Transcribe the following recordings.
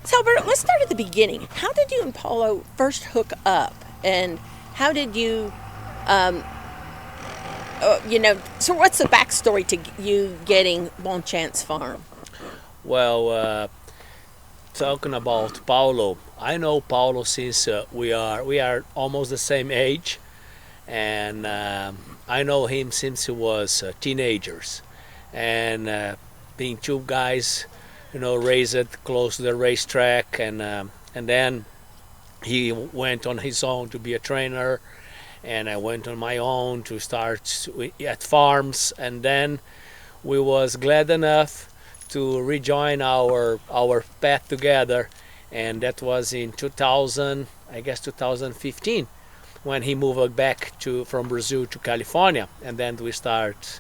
So, Alberto, let's start at the beginning. How did you and Paulo first hook up, and how did you, um, so what's the backstory to you getting Bon Chance Farm? Well, talking about Paulo, I know Paulo since we are almost the same age, and I know him since he was teenagers, and being two guys, raised close to the racetrack, and then he went on his own to be a trainer, and I went on my own to start at farms, and then we was glad enough to rejoin our path together, and that was in 2000, I guess 2015, when he moved back to from Brazil to California, and then we start,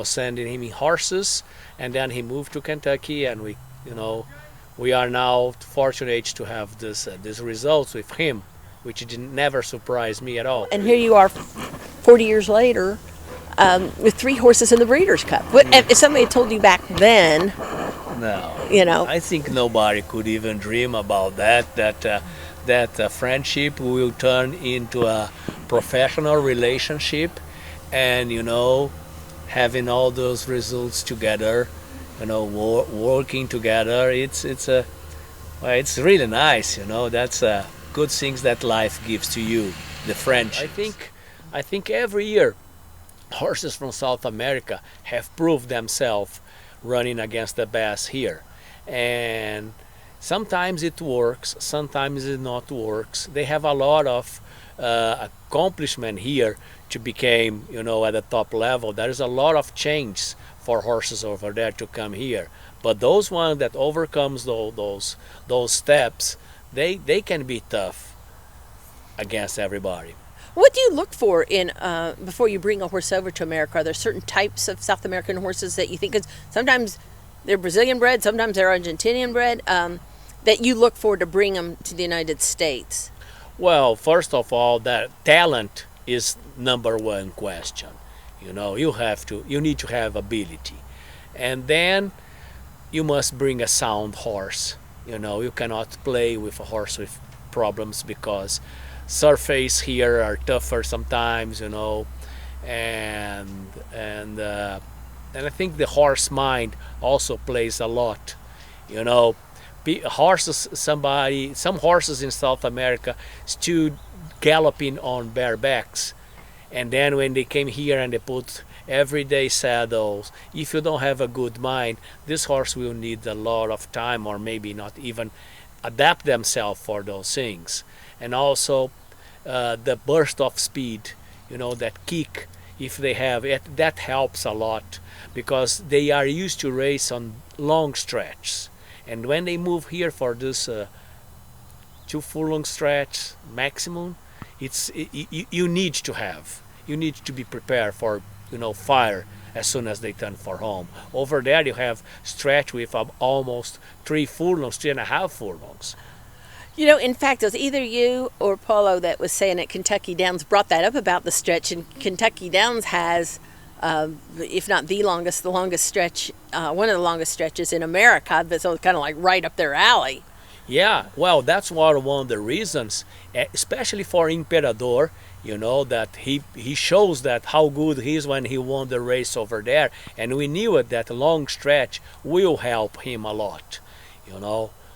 sending him horses, and then he moved to Kentucky, and we are now fortunate to have this results with him, which did never surprise me at all. And here you are, 40 years later, with three horses in the Breeders' Cup. If somebody had told you back then, No, I think nobody could even dream about that friendship will turn into a professional relationship, and having all those results together, working together. It's really nice. That's good things that life gives to you, the friendship. I think every year horses from South America have proved themselves running against the best here, and sometimes it works, sometimes it not works. They have a lot of accomplishment here to become, at the top level. There is a lot of change for horses over there to come here, but those ones that overcomes those steps, they can be tough against everybody. what do you look for in before you bring a horse over to America? Are there certain types of South American horses that you think, because sometimes they're Brazilian bred, sometimes they're Argentinian bred, that you look for to bring them to the United States? Well, first of all, that talent is number one question. You need to have ability, and then you must bring a sound horse. You cannot play with a horse with problems, because surface here are tougher sometimes, and I think the horse mind also plays a lot. You know, some horses in South America stood galloping on barebacks, and then when they came here and they put everyday saddles, if you don't have a good mind, this horse will need a lot of time, or maybe not even adapt themselves for those things. And also the burst of speed, that kick, if they have it, that helps a lot, because they are used to race on long stretches, and when they move here for this 2 furlong stretch maximum, you need to be prepared for fire as soon as they turn for home. Over there you have stretch with almost 3 furlongs, 3.5 furlongs. In fact, it was either you or Paulo that was saying that Kentucky Downs brought that up about the stretch, and Kentucky Downs has, if not the longest stretch, one of the longest stretches in America, so it's kind of like right up their alley. Yeah, well, that's one of the reasons, especially for Imperado, that he shows that how good he is when he won the race over there, and we knew it, that long stretch will help him a lot,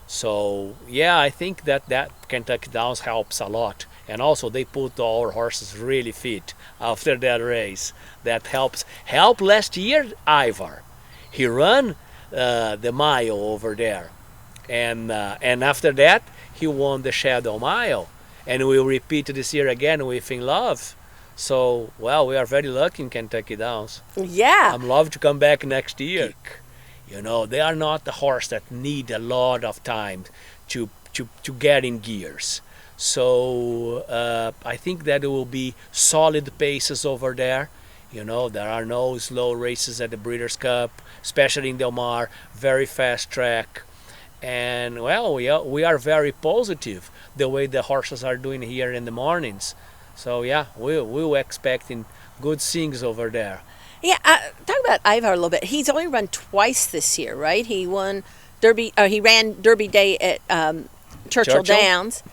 So yeah, I think that Kentucky Downs helps a lot, and also they put our horses really fit after that race. That helps. Helped last year, Ivar. He ran the mile over there, and after that he won the Shadwell Mile, and we'll repeat this year again with In Love. So well, we are very lucky in Kentucky Downs. Yeah. I'm love to come back next year. They are not the horse that need a lot of time to get in gears. So I think that it will be solid paces over there. There are no slow races at the Breeders' Cup, especially in Del Mar. Very fast track, and well, we are very positive the way the horses are doing here in the mornings. So yeah, we're expecting good things over there. Yeah, talk about Ivar a little bit. He's only run twice this year, right? He won Derby. He ran Derby Day at Churchill Churchill? Downs,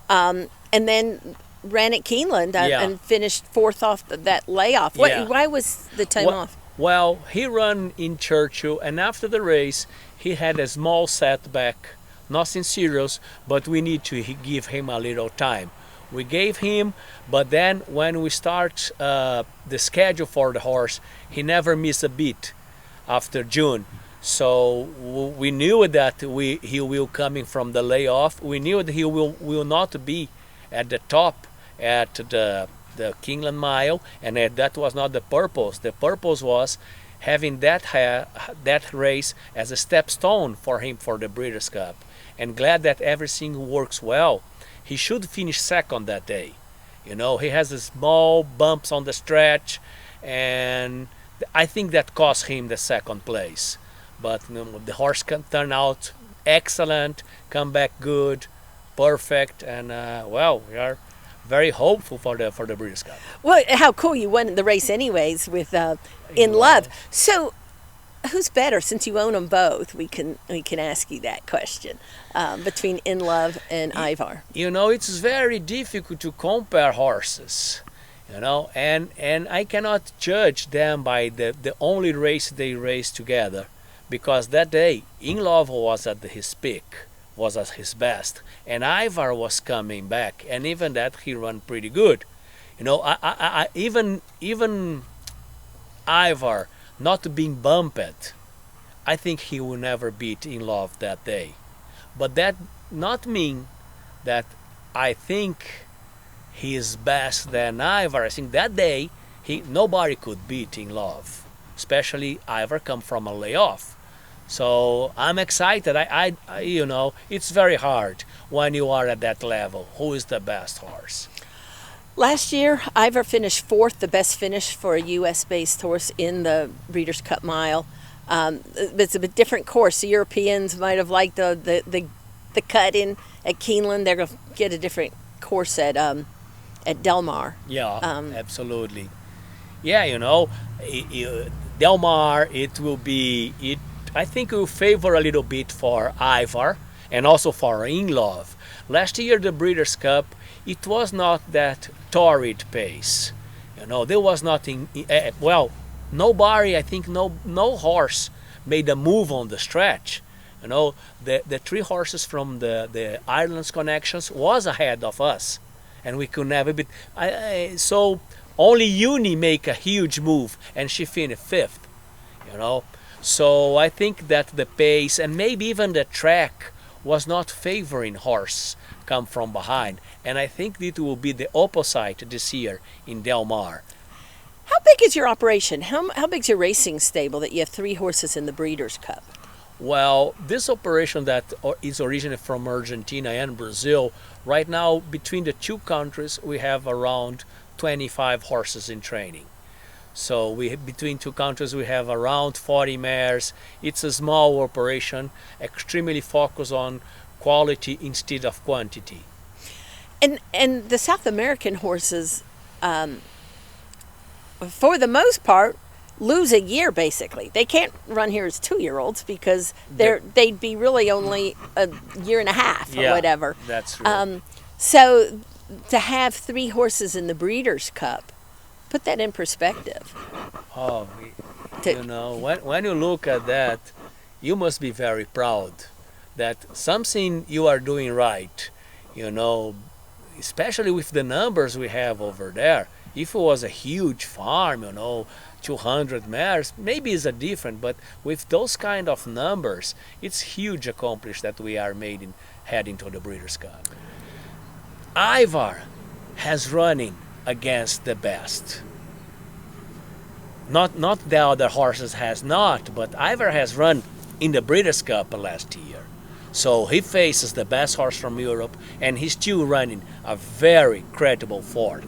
and then ran at Keeneland and finished fourth off that layoff. Why was the time off? Well, he ran in Churchill, and after the race, he had a small setback, nothing serious, but we need to give him a little time. We gave him, but then when we start the schedule for the horse, he never missed a beat after June. So we knew that he will coming from the layoff. We knew that he will not be at the top at the Keeneland Mile, and that was not the purpose. The purpose was having that race as a stepstone for him for the Breeders' Cup. And glad that everything works well. He should finish second that day. You know, he has a small bumps on the stretch, and I think that cost him the second place. But the horse can turn out excellent, come back good, perfect, and well, we are very hopeful for the Breeders' Cup. Well, how cool you won the race anyways with In Love. So who's better? Since you own them both, we can ask you that question between In Love and Ivar. You know, it's very difficult to compare horses. You know, and I cannot judge them by the only race they raced together, because that day In Love was at his peak, was at his best, and Ivar was coming back, and even that he ran pretty good. You know, I even Ivar not being bumped, I think he will never beat In Love that day. But that not mean that I think he is best than Ivar. I think that day nobody could beat In Love, especially Ivar come from a layoff. So I'm excited. I you know, it's very hard when you are at that level. Who is the best horse? Last year, Ivar finished fourth, the best finish for a U.S.-based horse in the Breeders' Cup Mile. It's a bit different course. The Europeans might have liked the cut in at Keeneland. They're going to get a different course at Del Mar. Yeah, absolutely. Yeah, you know, Del Mar, it will be I think it will favor a little bit for Ivar and also for In Love. Last year, the Breeders' Cup, it was not that torrid pace. You know, there was nothing. Well, nobody, I think, no horse made a move on the stretch. You know, the three horses from the Ireland's Connections was ahead of us, and we could never beat. So only Uni make a huge move, and she finished fifth. You know. So I think that the pace and maybe even the track was not favoring horse come from behind, and I think it will be the opposite this year in Del Mar. How big is your operation? How big is your racing stable that you have three horses in the Breeders' Cup? Well, this operation that is originated from Argentina and Brazil, right now between the two countries we have around 25 horses in training. So between two countries we have around 40 mares. It's a small operation, extremely focused on quality instead of quantity. And the South American horses, for the most part, lose a year basically. They can't run here as 2-year-olds because they'd be really only a year and a half or whatever. That's true. So to have three horses in the Breeders' Cup, put that in perspective. Oh, you know, when you look at that, you must be very proud that something you are doing right, you know, especially with the numbers we have over there. If it was a huge farm, you know, 200 mares, maybe it's a different, but with those kind of numbers, it's huge accomplishment that we are made in heading to the Breeders' Cup. Ivar has running against the best. Not the other horses has not, but Ivar has run in the Breeders' Cup last year. So he faces the best horse from Europe, and he's still running a very credible fourth.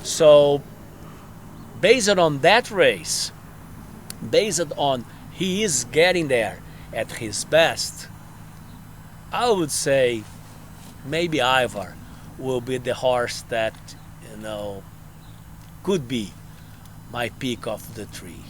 So based on that race, based on he is getting there at his best, I would say maybe Ivar will be the horse that, you know, could be my pick of the three.